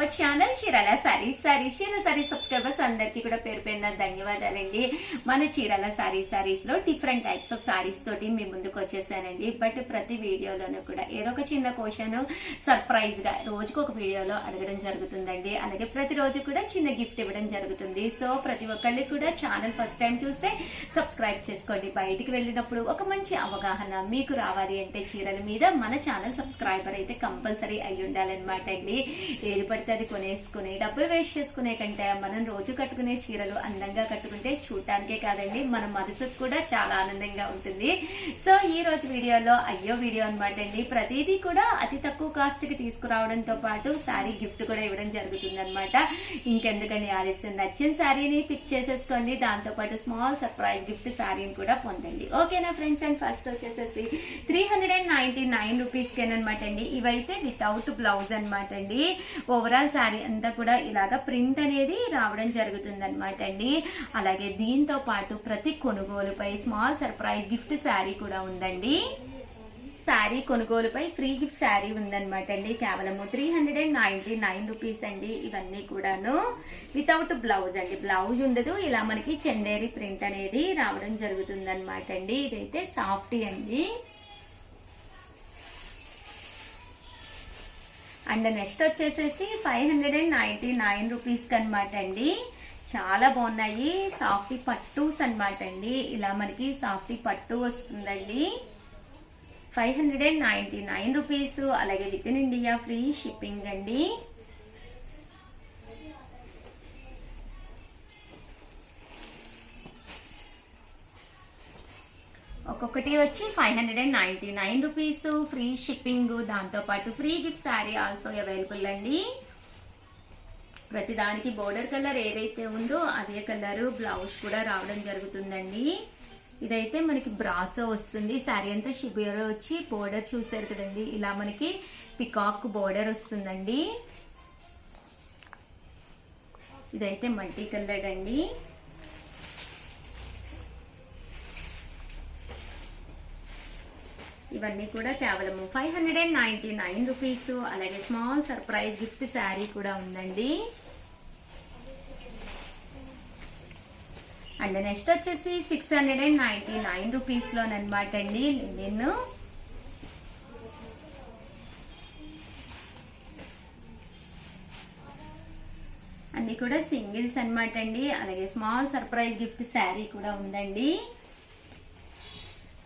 Our channel Chirala saris. Chirala saris subscribers అందరికీ కూడా పేరు పేరున ధన్యవాదాలండి. మన చీరాల సారీస్ లో డిఫరెంట్ టైప్స్ ఆఫ్ సారీస్ తోటి మీ ముందుకు వచ్చేసానండి. బట్ ప్రతి వీడియోలోనూ కూడా ఏదో ఒక చిన్న క్వశ్చన్ సర్ప్రైజ్ గా రోజుకు ఒక వీడియోలో అడగడం జరుగుతుందండి. అలాగే ప్రతిరోజు కూడా చిన్న గిఫ్ట్ ఇవ్వడం జరుగుతుంది. సో ప్రతి ఒక్కళ్ళకి కూడా ఛానల్ ఫస్ట్ టైం చూస్తే సబ్స్క్రైబ్ చేసుకోండి. బయటికి వెళ్ళినప్పుడు ఒక మంచి అవగాహన మీకు రావాలి అంటే చీరల మీద మన ఛానల్ సబ్స్క్రైబర్ అయితే కంపల్సరీ అయి ఉండాలన్నమాట అండి. ఏది పడితే అది కొనేసుకుని డబ్బులు వేస్ట్ చేసుకునే కంటే మనం రోజు కట్టుకునే చీరలు అందంగా కట్టుకుంటే చూడటానికే కాదండి మన మనసుకు కూడా చాలా ఆనందంగా ఉంటుంది. సో ఈ రోజు వీడియోలో వీడియో అనమాట అండి. ప్రతిదీ కూడా అతి తక్కువ కాస్ట్ కి తీసుకురావడంతో పాటు శారీ గిఫ్ట్ కూడా ఇవ్వడం జరుగుతుంది అనమాట. ఇంకెందుకని ఆలస్యం, నచ్చిన శారీని పిక్ చేసేసుకోండి. దాంతో పాటు స్మాల్ సర్ప్రైజ్ గిఫ్ట్ శారీని కూడా పొందండి. ఓకేనా ఫ్రెండ్స్? అండ్ ఫస్ట్ వచ్చేసేసి 399 రూపీస్ కేనమాట అండి. ఇవైతే వితౌట్ బ్లౌజ్ అనమాట అండి. ఓవరాల్ శారీ అంతా కూడా ఇలాగ ప్రింట్ అనేది రావడం జరుగుతుంది అనమాట అండి. అలాగే దీంతో పాటు ప్రతి కొనుగోలుపై స్మాల్ సర్ప్రైజ్ గిఫ్ట్ శారీ కూడా ఉందండి. శారీ కొనుగోలుపై ఫ్రీ గిఫ్ట్ శారీ ఉందన్నమాట అండి. కేవలము 399 రూపీస్ అండి. ఇవన్నీ కూడాను వితౌట్ బ్లౌజ్ అండి. బ్లౌజ్ ఉండదు. ఇలా మనకి చందేరి ప్రింట్ అనేది రావడం జరుగుతుంది అనమాట అండి. ఇదైతే సాఫ్టీ అండి. అండ్ నెక్స్ట్ వచ్చేసేసి 599 రూపీస్ అనమాట అండి. చాలా బాగున్నాయి. సాఫ్టీ పట్టూస్ అనమాట అండి. ఇలా మనకి సాఫ్టీ పట్టు వస్తుందండి. 599 రూపీస్. అలాగే with in India free shipping అండి. ఒక్కొక్కటి వచ్చి 599 రూపీస్, ఫ్రీ షిప్పింగ్, దాంతో పాటు free gift sari also available అండి. ప్రతి దానికి బోర్డర్ కలర్ ఏదైతే ఉందో అదే కలర్ బ్లౌజ్ కూడా రావడం జరుగుతుందండి. ఇదైతే మనకి బ్రాసో వస్తుంది. శారీ అంతా షిబియర్ వచ్చి బోర్డర్ చూసారు కదండి. ఇలా మనకి పికాక్ బోర్డర్ వస్తుందండి. ఇదైతే మల్టీ కలర్ అండి. ఇవన్నీ కూడా కేవలం 599 రూపీస్. అలాగే స్మాల్ సర్ప్రైజ్ గిఫ్ట్ శారీ కూడా ఉందండి. అండ్ నెక్స్ట్ వచ్చేసి 699 రూపీస్ లోనమాట అండి. నేను అన్ని కూడా సింగిల్స్ అనమాట అండి. అలాగే స్మాల్ సర్ప్రైజ్ గిఫ్ట్ శారీ కూడా ఉందండి.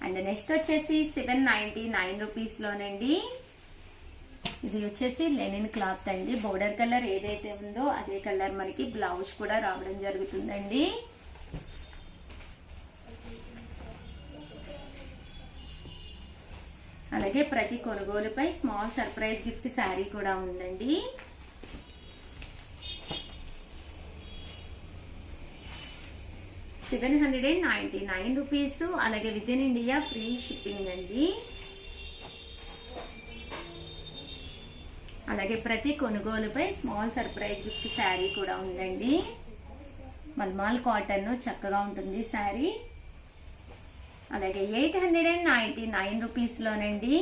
అండ్ నెక్స్ట్ వచ్చేసి 799 రూపీస్ లోనండి. ఇది వచ్చేసి లెనిన్ క్లాత్ అండి. బోర్డర్ కలర్ ఏదైతే ఉందో అదే కలర్ మనకి బ్లౌజ్ కూడా రావడం జరుగుతుందండి. అలాగే ప్రతి కొనుగోలుపై స్మాల్ సర్ప్రైజ్ గిఫ్ట్ శారీ కూడా ఉందండి. $799 రూపీస్. అలాగే with in India free shipping అండి. అలాగే ప్రతి కొనుగోలుపై స్మాల్ సర్ప్రైజ్ గిఫ్ట్ శారీ కూడా ఉందండి. మల్మాల్ కాటన్ చక్కగా ఉంటుంది శారీ. అలాగే 899 రూపీస్ లోనండి.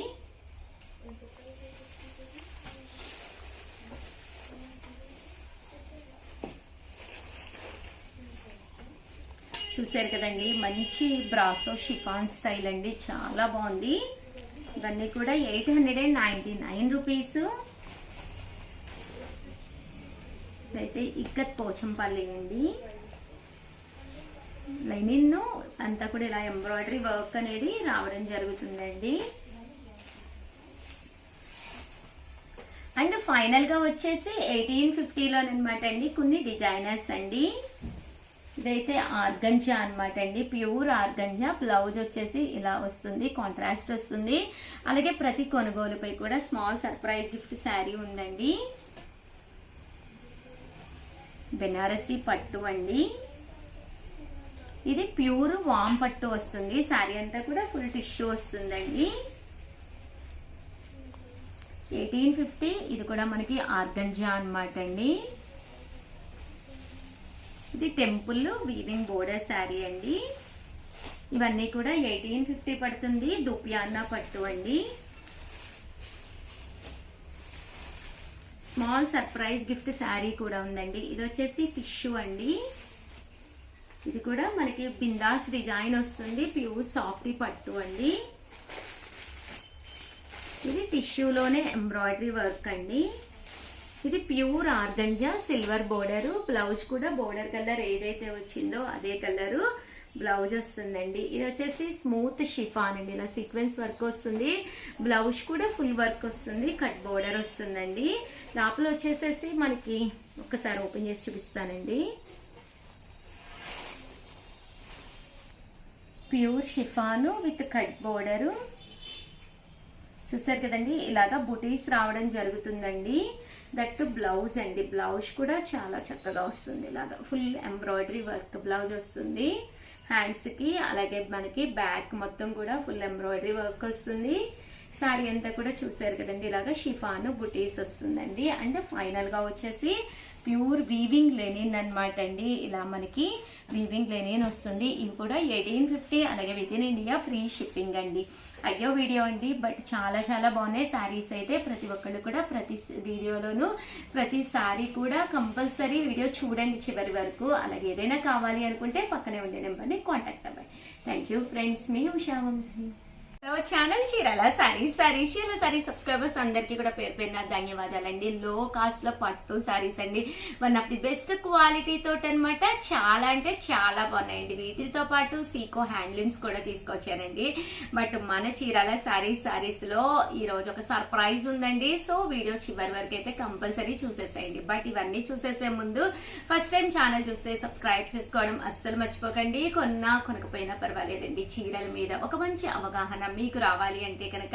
చూసారు కదండి, మంచి బ్రాసో షిఫాన్ స్టైల్ అండి. చాలా బాగుంది. ఇవన్నీ కూడా 899 రూపీస్. అయితే ఇక్కత్ పోచంపల్లి అండి. లైనిన్ అంతా కూడా ఇలా ఎంబ్రాయిడరీ వర్క్ అనేది రావడం జరుగుతుందండి. అండ్ ఫైనల్ గా వచ్చేసి 1850 లోనమాట అండి. కొన్ని డిజైనర్స్ అండి. ఇదైతే ఆర్గంజా అనమాట అండి. Pure organza. బ్లౌజ్ వచ్చేసి ఇలా వస్తుంది, కాంట్రాస్ట్ వస్తుంది. అలాగే ప్రతి కొనుగోలుపై కూడా స్మాల్ సర్ప్రైజ్ గిఫ్ట్ శారీ ఉందండి. బెనారసి పట్టు అండి. ఇది ప్యూర్ వామ్ పట్టు వస్తుంది. శారీ అంతా కూడా ఫుల్ టిష్యూ వస్తుందండి. 1850. ఇది కూడా మనకి ఆర్గంజా అనమాట అండి. ఇది టెంపుల్ వీవింగ్ బోర్డర్ శారీ అండి. ఇవన్నీ కూడా 1850 పడుతుంది. దుపియానా పట్టు అండి. స్మాల్ సర్ప్రైజ్ గిఫ్ట్ శారీ కూడా ఉందండి. ఇది వచ్చేసి టిష్యూ అండి. ఇది కూడా మనకి బిందాస్ డిజైన్ వస్తుంది. ప్యూర్ సాఫ్టీ పట్టు అండి. ఇది టిష్యూలోనే ఎంబ్రాయిడరీ వర్క్ అండి. ఇది pure organza silver border. Blouse కూడా బోర్డర్ కలర్ ఏదైతే వచ్చిందో అదే కలరు బ్లౌజ్ వస్తుందండి. ఇది వచ్చేసి స్మూత్ షిఫాన్ అండి. ఇలా సీక్వెన్స్ వర్క్ వస్తుంది. బ్లౌజ్ కూడా ఫుల్ వర్క్ వస్తుంది. కట్ బోర్డర్ వస్తుందండి. లోపల వచ్చేసేసి మనకి ఒక్కసారి ఓపెన్ చేసి చూపిస్తానండి. Pure chiffon with cut border. చూసారు కదండి, ఇలాగా బుటీస్ రావడం జరుగుతుందండి. దట్టు బ్లౌజ్ అండి. బ్లౌజ్ కూడా చాలా చక్కగా వస్తుంది. ఇలాగా ఫుల్ ఎంబ్రాయిడరీ వర్క్ బ్లౌజ్ వస్తుంది హ్యాండ్స్ కి. అలాగే మనకి బ్యాక్ మొత్తం కూడా ఫుల్ ఎంబ్రాయిడరీ వర్క్ వస్తుంది. శారీ అంతా కూడా చూసారు కదండి, ఇలాగా షిఫాను బుటీస్ వస్తుందండి. అండ్ ఫైనల్ గా వచ్చేసి ప్యూర్ వీవింగ్ లెనిన్ అనమాట అండి. ఇలా మనకి వీవింగ్ లెనిన్ వస్తుంది. ఇవి కూడా 1850. అలాగే with in India free shipping అండి. అయ్యో వీడియో అండి, బట్ చాలా చాలా బాగున్నాయి శారీస్ అయితే. ప్రతి ఒక్కళ్ళు కూడా ప్రతి వీడియోలోనూ ప్రతి శారీ కూడా కంపల్సరీ వీడియో చూడండి చివరి వరకు. అలాగే ఏదైనా కావాలి అనుకుంటే పక్కనే ఉండే నెంబర్ని కాంటాక్ట్ అవ్వండి. థ్యాంక్ యూ ఫ్రెండ్స్, మీ ఉషా వంశీ. ఛానల్ చీరాల సారీస్ చీరాల సారీ సబ్స్క్రైబర్స్ అందరికీ కూడా పేరు పేరున ధన్యవాదాలండి. లో కాస్ట్ లో పట్టు సారీస్ అండి. One of the best quality తోటి అనమాట. చాలా అంటే చాలా బాగున్నాయండి. వీటితో పాటు సీకో హ్యాండ్లూమ్స్ కూడా తీసుకొచ్చానండి. బట్ మన చీరాల సారీస్ లో ఈ రోజు ఒక సర్ప్రైజ్ ఉందండి. సో వీడియో చివరి వరకు అయితే కంపల్సరీ చూసేసేయండి. బట్ ఇవన్నీ చూసేసే ముందు ఫస్ట్ టైం ఛానల్ చూస్తే సబ్స్క్రైబ్ చేసుకోవడం అస్సలు మర్చిపోకండి. కొనకపోయినా పర్వాలేదండి. చీరల మీద ఒక మంచి అవగాహన మీకు రావాలి అంటే కనుక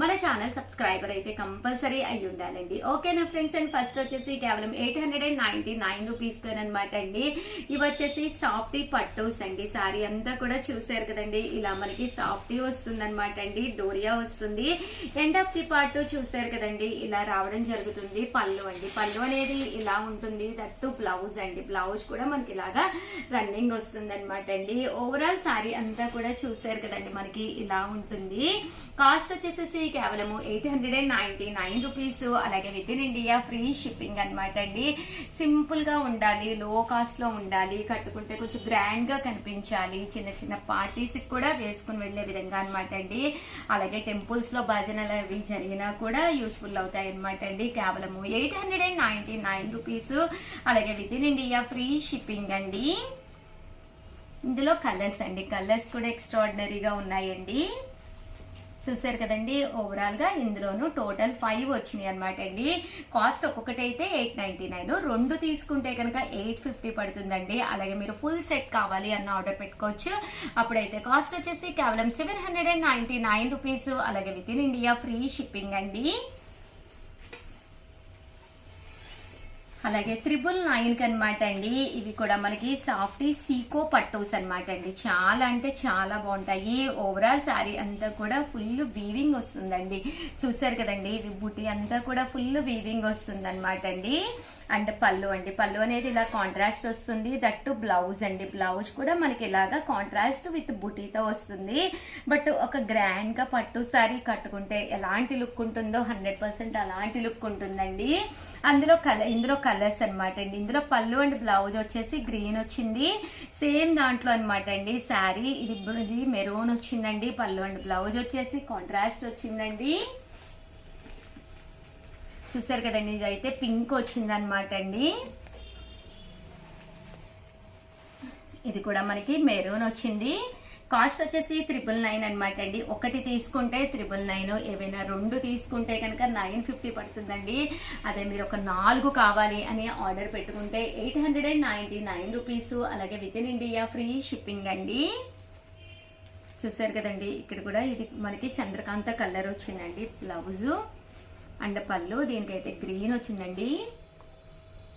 మన ఛానల్ సబ్స్క్రైబర్ అయితే కంపల్సరీ అయి ఉండాలండి. ఓకేనా ఫ్రెండ్స్? అండ్ ఫస్ట్ వచ్చేసి కేవలం 899 రూపీస్ అనమాట అండి. ఇవి వచ్చేసి సాఫ్టీ పట్టూస్ అండి. సారీ అంతా కూడా చూసారు కదండి, ఇలా మనకి సాఫ్టీ వస్తుంది అనమాట అండి. డోరియా వస్తుంది. ఎండ్ ఆఫ్ ది పార్ట్ చూసారు కదండి, ఇలా రావడం జరుగుతుంది. పళ్ళు అండి. పళ్ళు అనేది ఇలా ఉంటుంది. దట్టు బ్లౌజ్ అండి. బ్లౌజ్ కూడా మనకి ఇలాగా రన్నింగ్ వస్తుంది అనమాట అండి. ఓవరాల్ సారీ అంతా కూడా చూసారు కదండి, మనకి ఇలా ఉంటుంది. కాస్ట్ వచ్చేసేసి కేవలం 899 రూపీస్. అలాగే with in India free shipping అనమాట అండి. సింపుల్ గా ఉండాలి, లో కాస్ట్ లో ఉండాలి, కట్టుకుంటే కొంచెం గ్రాండ్ గా కనిపించాలి, చిన్న చిన్న పార్టీస్ కూడా వేసుకుని వెళ్లే విధంగా అనమాట అండి. అలాగే టెంపుల్స్ లో భజనలు అవి జరిగినా కూడా యూస్ఫుల్ అవుతాయి అనమాట అండి. కేవలం 899 రూపీస్. అలాగే with in India free shipping అండి. ఇందులో కలర్స్ అండి. కలర్స్ కూడా ఎక్స్ట్రాడినరీగా ఉన్నాయండి. చూసారు కదండి, ఓవరాల్ గా ఇందులోను టోటల్ 5 వచ్చినాయి అనమాట అండి. కాస్ట్ ఒక్కొక్కటి అయితే 899. 2 తీసుకుంటే కనుక 850 పడుతుందండి. అలాగే మీరు ఫుల్ సెట్ కావాలి అన్న ఆర్డర్ పెట్టుకోవచ్చు. అప్పుడైతే కాస్ట్ వచ్చేసి కేవలం 799 రూపీస్. అలాగే with in India free shipping అండి. అలాగే 999 అనమాట అండి. ఇవి కూడా మనకి సాఫ్టీ సీకో పట్టూస్ అనమాట అండి. చాలా అంటే చాలా బాగుంటాయి. ఓవరాల్ శారీ అంతా కూడా ఫుల్ వీవింగ్ వస్తుందండి. చూసారు కదండి, ఇది బుటీ అంతా కూడా ఫుల్ వీవింగ్ వస్తుంది అనమాట అండి. అండ్ పళ్ళు అండి. పళ్ళు అనేది ఇలా కాంట్రాస్ట్ వస్తుంది. దట్టు బ్లౌజ్ అండి. బ్లౌజ్ కూడా మనకి ఇలాగా కాంట్రాస్ట్ విత్ బుటీతో వస్తుంది. బట్ ఒక గ్రాండ్ గా పట్టు సారీ కట్టుకుంటే ఎలాంటి లుక్ ఉంటుందో 100% అలాంటి లుక్ ఉంటుందండి. ఇందులో కలర్స్ అనమాట అండి. ఇందులో పళ్ళు అండ్ బ్లౌజ్ వచ్చేసి గ్రీన్ వచ్చింది. సేమ్ దాంట్లో అనమాట అండి శారీ. ఇది మెరూన్ వచ్చిందండి. పళ్ళు అండ్ బ్లౌజ్ వచ్చేసి కాంట్రాస్ట్ వచ్చిందండి. చూసారు కదండి, ఇది అయితే పింక్ వచ్చిందనమాట అండి. ఇది కూడా మనకి మెరూన్ వచ్చింది. కాస్ట్ వచ్చేసి 999 అనమాట అండి. ఒకటి తీసుకుంటే 999, ఏవైనా 2 తీసుకుంటే కనుక 950 పడుతుందండి. అదే మీరు ఒక 4 కావాలి అని ఆర్డర్ పెట్టుకుంటే 899 రూపీస్. అలాగే with in India free shipping అండి. చూసారు కదండి, ఇక్కడ కూడా ఇది మనకి చంద్రకాంత కలర్ వచ్చిందండి బ్లౌజ్ అండ్ పళ్ళు. దీనికైతే గ్రీన్ వచ్చిందండి,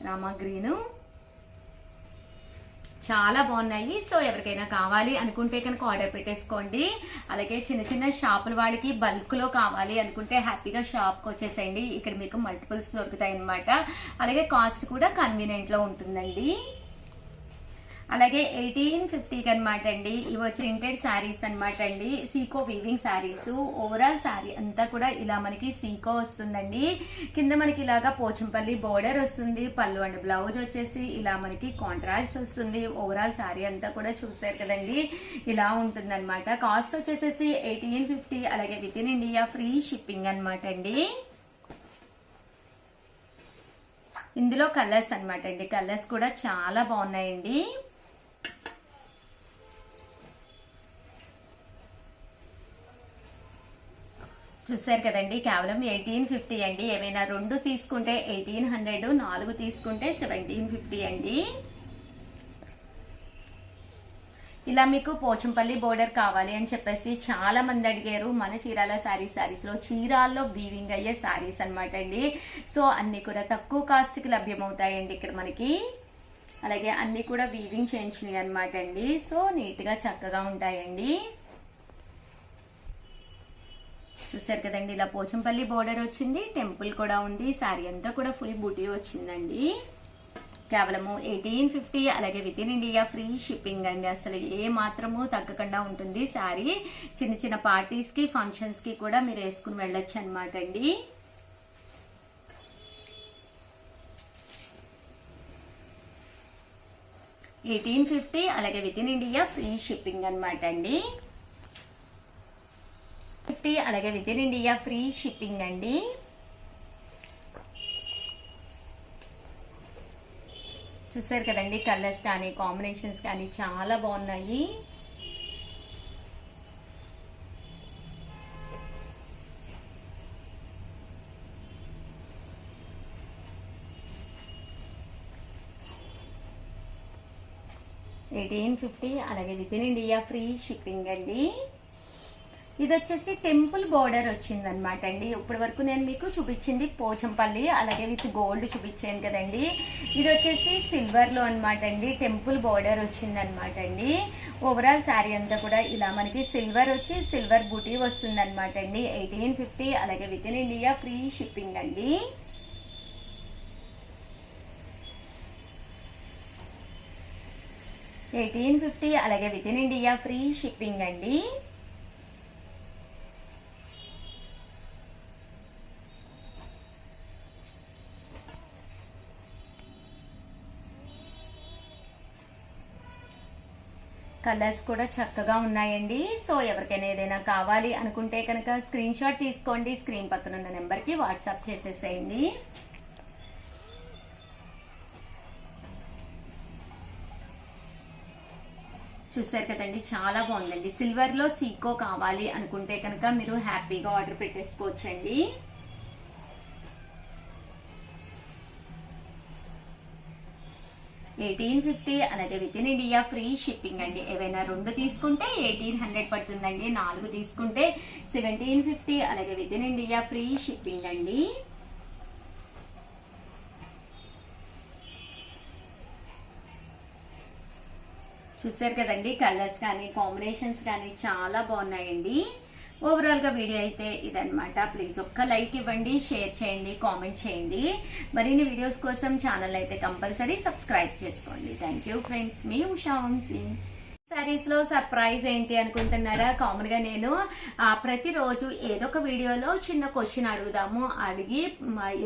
రామా గ్రీన్. చాలా బాగున్నాయి. సో ఎవరికైనా కావాలి అనుకుంటే కనుక ఆర్డర్ పెట్టేసుకోండి. అలాగే చిన్న చిన్న షాపుల వాళ్ళకి బల్క్ లో కావాలి అనుకుంటే హ్యాపీగా షాప్ కి వచ్చేసేయండి. ఇక్కడ మీకు మల్టిపుల్స్ దొరుకుతాయి అనమాట. అలాగే కాస్ట్ కూడా కన్వీనియంట్ లో ఉంటుందండి. అలాగే 1850కి అనమాట అండి. ఇవి వచ్చి ప్రింటెడ్ శారీస్ అనమాట అండి, సీకో వీవింగ్ శారీస్. ఓవరాల్ శారీ అంతా కూడా ఇలా మనకి సీకో వస్తుందండి. కింద మనకి ఇలాగా పోచంపల్లి బోర్డర్ వస్తుంది. పళ్ళు అండ్ బ్లౌజ్ వచ్చేసి ఇలా మనకి కాంట్రాస్ట్ వస్తుంది. ఓవరాల్ శారీ అంతా కూడా చూసారు కదండి, ఇలా ఉంటుంది అనమాట. కాస్ట్ వచ్చేసేసి 1850. అలాగే with in India free shipping అనమాట అండి. ఇందులో కలర్స్ అనమాట అండి, కలర్స్ కూడా చాలా బాగున్నాయండి. చూసారు కదండి, కేవలం 1850 అండి. ఏమైనా 2 తీసుకుంటే 1800, 4 తీసుకుంటే 1750 అండి. ఇలా మీకు పోచంపల్లి బోర్డర్ కావాలి అని చెప్పేసి చాలా మంది అడిగారు. మన చీరాల శారీస్ లో చీరాల్లో వీవింగ్ అయ్యే శారీస్ అనమాట అండి. సో అన్ని కూడా తక్కువ కాస్ట్ కి లభ్యమవుతాయండి ఇక్కడ మనకి. అలాగే అన్ని కూడా వీవింగ్ చేయించినవి అనమాట అండి. సో నీట్ గా చక్కగా ఉంటాయండి. చూసారు కదండి, ఇలా పోచంపల్లి బోర్డర్ వచ్చింది, టెంపుల్ కూడా ఉంది. శారీ అంతా కూడా ఫుల్ బూటీ వచ్చిందండి. కేవలము 1850. అలాగే with in India free shipping అండి. అసలు ఏ మాత్రము తగ్గకుండా ఉంటుంది శారీ. చిన్న చిన్న పార్టీస్ కి, ఫంక్షన్స్ కి కూడా మీరు వేసుకుని వెళ్ళొచ్చు అనమాట అండి. $1850. అలాగే with in India free shipping అనమాట అండి. అలాగే with in India free shipping అండి. చూసారు కదండి, కలర్స్ కానీ కాంబినేషన్స్ కానీ చాలా బాగున్నాయి. $1850. అలాగే with in India free shipping అండి. ఇది వచ్చేసి టెంపుల్ బోర్డర్ వచ్చింది అనమాట అండి. ఇప్పటి వరకు నేను మీకు చూపించింది పోచంపల్లి అలాగే విత్ గోల్డ్ చూపించాను కదండి. ఇది వచ్చేసి సిల్వర్ లో అనమాట అండి, టెంపుల్ బోర్డర్ వచ్చింది అనమాట అండి. ఓవరాల్ శారీ అంతా కూడా ఇలా మనకి సిల్వర్ వచ్చి సిల్వర్ బూటీ వస్తుంది అనమాట అండి. 1850. అలాగే with in India free shipping అండి. $1850. అలాగే with in India free shipping అండి. కలర్స్ కూడా చక్కగా ఉన్నాయండి. సో ఎవరికైనా ఏదైనా కావాలి అనుకుంటే కనుక స్క్రీన్ షాట్ తీసుకోండి, స్క్రీన్ పక్కన ఉన్న నెంబర్కి వాట్సాప్ చేసేసేయండి. చూసారు కదండి, చాలా బాగుందండి. సిల్వర్ లో సీకో కావాలి అనుకుంటే కనుక మీరు హ్యాపీగా ఆర్డర్ పెట్టేసుకోవచ్చండి. $1850. అలాగే with in India free shipping అండి. ఏవైనా 2 తీసుకుంటే 1800 పడుతుందండి, 4 తీసుకుంటే 1750. అలాగే with in India free shipping అండి. చూసారు కదండి, కలర్స్ కానీ కాంబినేషన్స్ కానీ చాలా బాగున్నాయండి. ఓవరాల్ గా వీడియో అయితే ఇదన్నమాట. ప్లీజ్ ఒక్క లైక్ ఇవ్వండి, షేర్ చేయండి, కామెంట్ చేయండి. మరిన్ని వీడియోస్ కోసం ఛానల్ అయితే కంపల్సరీ సబ్స్క్రైబ్ చేసుకోండి. థ్యాంక్ యూ ఫ్రెండ్స్, మీ ఉషా వంశీ. సారీస్ లో సర్ప్రైజ్ ఏంటి అనుకుంటున్నారా? కామన్ గా నేను ప్రతిరోజు ఏదో ఒక వీడియోలో చిన్న క్వశ్చన్ అడుగుదాము, అడిగి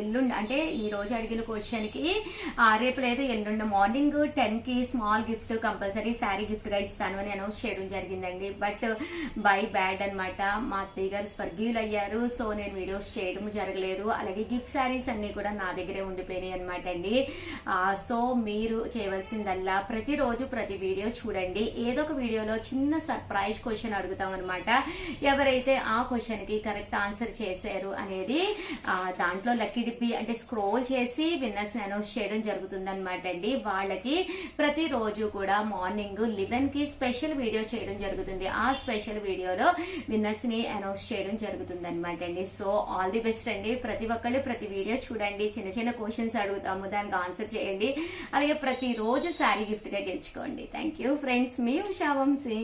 ఎల్లుండి అంటే ఈ రోజు అడిగిన క్వశ్చన్ కి రేపు లేదు ఎల్లుండి మార్నింగ్ 10 కి small gift compulsory sari gift గా ఇస్తాను అని అనౌన్స్ చేయడం జరిగిందండి. బట్ బై బ్యాడ్ అనమాట, మా అత్తయ్య గారు స్వర్గీయులు అయ్యారు. సో నేను వీడియోస్ చేయడం జరగలేదు. అలాగే గిఫ్ట్ శారీస్ అన్ని కూడా నా దగ్గరే ఉండిపోయినాయి అనమాట అండి. సో మీరు చేయవలసిందల్లా ప్రతిరోజు ప్రతి వీడియో చూడండి. ఏదో ఒక వీడియోలో చిన్న సర్ప్రైజ్ క్వశ్చన్ అడుగుతాం అనమాట. ఎవరైతే ఆ క్వశ్చన్ కి కరెక్ట్ ఆన్సర్ చేశారు అనేది దాంట్లో లక్కీ డిప్పి అంటే స్క్రోల్ చేసి విన్నర్స్ ని అనౌన్స్ చేయడం జరుగుతుంది అనమాట అండి. వాళ్ళకి ప్రతిరోజు కూడా మార్నింగ్ 11 కి స్పెషల్ వీడియో చేయడం జరుగుతుంది. ఆ స్పెషల్ వీడియోలో విన్నర్స్ ని అనౌన్స్ చేయడం జరుగుతుంది అనమాట అండి. సో ఆల్ ది బెస్ట్ అండి. ప్రతి ఒక్కళ్ళు ప్రతి వీడియో చూడండి, చిన్న చిన్న క్వశ్చన్స్ అడుగుతాము, దానికి ఆన్సర్ చేయండి. అలాగే ప్రతిరోజు శారీ గిఫ్ట్ గా గెలుచుకోండి. థ్యాంక్ యూ ఫ్రెండ్స్, మీ ఉషా వంశీ.